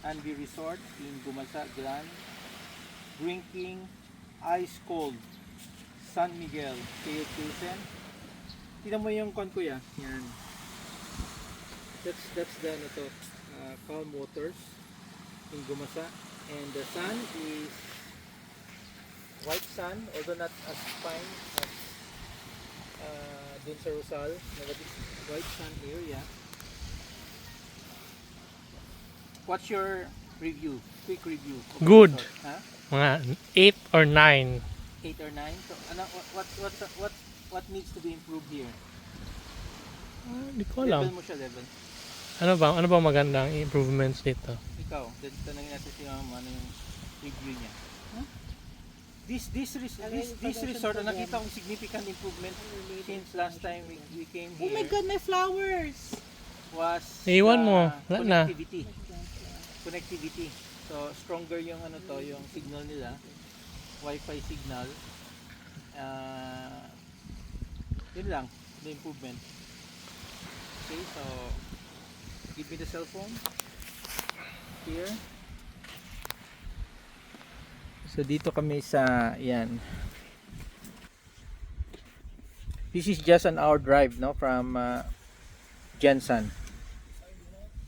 Anvi Resort in Gumasa, Gran. Drinking ice cold San Miguel Kayo Pilsen. Tingnan mo yung kon kuya. Yan. That's the ano to, calm waters in Gumasa. And the sun is white sun, although not as fine as dun sa Rosal. But it's white sun area. What's your review? Quick review. Of the Good. resort, ha? Mga 8 or 9. 8 or 9. So ano what needs to be improved here? Hindi ko Level alam. mo siya, level. Ano ba magandang improvements dito? Ikaw, tanongin natin si Mama ano yung review niya. Huh? This resort, nakita kong significant improvement since last time we came Oh my here God, may flowers! was Iwan mo, wala na. Connectivity. So stronger yung ano to, yung signal nila, Wi-Fi signal. Yun lang, the improvement. Okay, so give me the cell phone here. So dito kami sa yan. This is just an hour drive, no, from Jensen.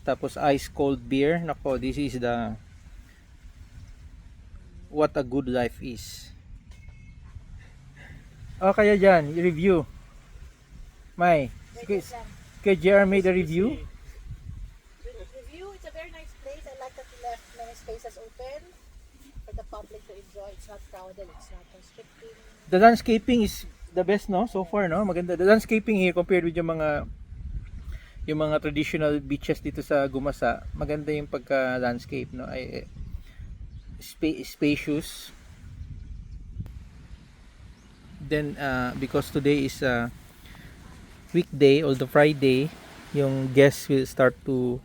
Tapos ice cold beer. Nako, this is the what a good life is. O kaya dyan, review. May, kay JR made a review. Review, it's a very nice place. I like that you left many spaces open for the public to enjoy. It's not crowded, it's not constricting. The landscaping is the best, no, so far, no. Maganda the landscaping here compared with yung mga traditional beaches dito sa Gumasa. Maganda yung pagka landscape, no. Ay spacious. Then because today is weekday, although Friday, yung guests will start to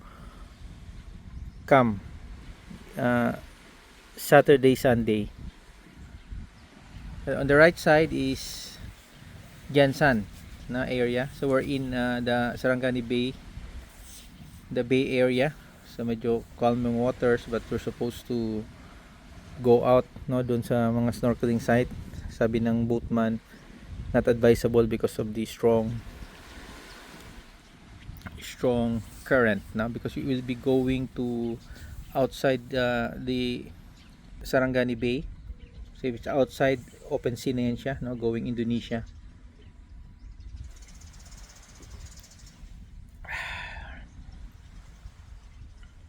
come Saturday, Sunday. On the right side is Jansan na area. So we're in the Sarangani Bay, the Bay area. So medyo calming waters, but we're supposed to go out, no, doon sa mga snorkeling site. Sabi ng boatman, not advisable because of the strong current, no, because we will be going to outside the Sarangani Bay. So if it's outside, open sea na yan siya, no, going Indonesia.